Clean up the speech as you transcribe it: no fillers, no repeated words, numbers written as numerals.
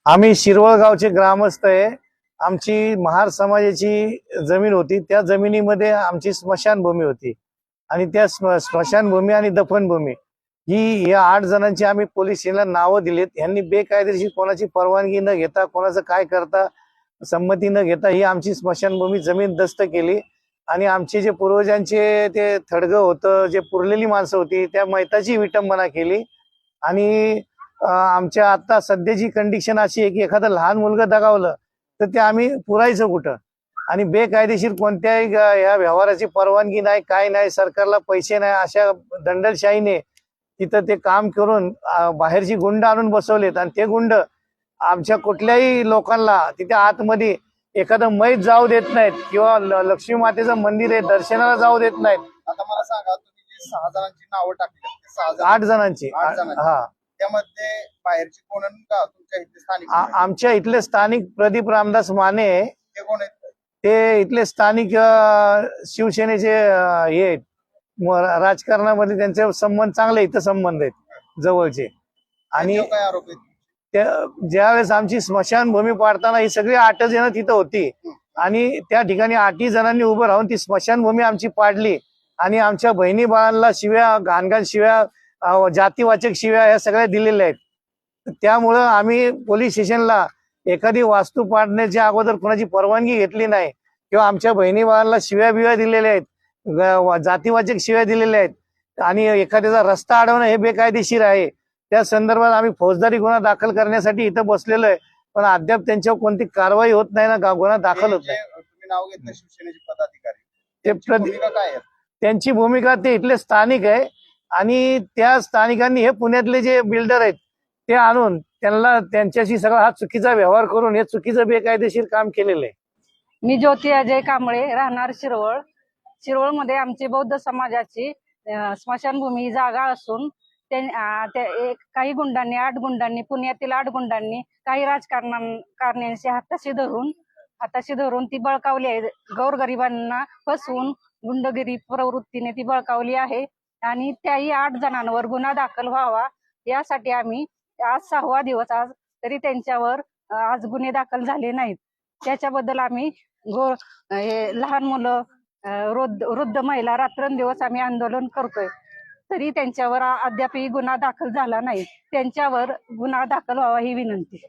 आम्ही शिरवळ गावचे ग्रामस्थ आहे। आमची महार समाजाची जमीन होती, त्या जमिनीमध्ये आमची स्मशानभूमी होती आणि त्या स्मशानभूमी आणि दफनभूमी ही या 8 जणांची आम्ही पोलीस स्टेशनला नावं दिलीत। यांनी बेकायदेशीर कोणाची परवानगी न घेता, कोणाचं काय करता संमती न घेता ही आमची स्मशानभूमी जमीन दस्त केली आणि आमचे जे पूर्वजांचे ते थडगं होतं, जे पुरलेली माणसं होती त्या मैताची विटंबना केली आणि आमच्या आता सध्याची कंडिशन अशी आहे की एखादं लहान मुलगा दगावलं तर ते आम्ही पुरायचं कुठं आणि बेकायदेशीर कोणत्याही या व्यवहाराची परवानगी नाही, काय नाही, सरकारला पैसे नाही, अशा दंडलशाहीने तिथं ते काम करून बाहेरची गुंड आणून बसवलेत आणि ते गुंड आमच्या कुठल्याही लोकांना तिथे आतमध्ये एखादं मैत जाऊ देत नाहीत किंवा लक्ष्मी मातेचं मंदिर आहे दर्शनाला जाऊ देत नाहीत। आता मला सांगा, तुम्ही जी 6 जणांची नावं टाकली, 8 जणांची हा, त्यामध्ये बाहेरची कोण का तुमच्या इथले स्थानिक? आमच्या इथले स्थानिक प्रदीप रामदास माने ते कोण आहेत? ते इथले स्थानिक शिवसेनेचे हे आहेत, राजकारणामध्ये त्यांचे संबंध चांगले इथं संबंध आहेत जवळचे। आणि काय आरोप आहेत? ज्यावेळेस आमची स्मशानभूमी पाडताना ही सगळी 8 जण तिथं होती आणि त्या ठिकाणी 8 जणांनी उभं राहून ती स्मशानभूमी आमची पाडली आणि आमच्या बहिणी बाळांना शिव्या, घाणघाण शिव्या, जातीवाचक शिव्या या सगळ्या दिलेल्या आहेत। त्यामुळं आम्ही पोलीस स्टेशनला एखादी वास्तू पाडण्याच्या अगोदर कोणाची परवानगी घेतली नाही किंवा आमच्या बहिणी बाळांना शिव्या बिव्या दिलेल्या आहेत, जातीवाचक शिव्या दिलेल्या आहेत आणि एखाद्याचा रस्ता अडवणं हे बेकायदेशीर आहे। त्या संदर्भात आम्ही फौजदारी गुन्हा दाखल करण्यासाठी इथं बसलेलो आहे, पण अद्याप त्यांच्यावर कोणती कारवाई होत नाही ना, गुन्हा दाखल होत नाही। तुम्ही नाव घेतलं शिवसेनेचे पदाधिकारी, ते भूमिका काय आहे? त्यांची भूमिका ते इथले स्थानिक आहे आणि त्या स्थानिकांनी हे पुण्यातले जे बिल्डर आहेत ते आणून त्यांना त्यांच्याशी सगळा हा चुकीचा व्यवहार करून हे चुकीचं बेकायदेशीर काम केलेलं आहे। मी ज्योती अजय कांबळे, राहणार शिरवळ। शिरवळमध्ये आमची बौद्ध समाजाची स्मशानभूमी जागा असून काही गुंडांनी 8 गुंडांनी पुण्यातील 8 गुंडांनी काही राजकारण्यांशी हाताशी धरून ती बळकावली आहे। गोरगरिबांना फसवून गुंडगिरी प्रवृत्तीने ती बळकावली आहे आणि त्याही 8 जणांवर गुन्हा दाखल व्हावा यासाठी आम्ही आज 6वा दिवस, आज तरी त्यांच्यावर आज गुन्हे दाखल झाले नाहीत। त्याच्याबद्दल आम्ही लहान मुलं, वृद्ध महिला रात्रंदिवस आम्ही आंदोलन करतोय, तरी त्यांच्यावर अद्यापही गुन्हा दाखल झाला नाही। त्यांच्यावर गुन्हा दाखल व्हावा ही विनंती।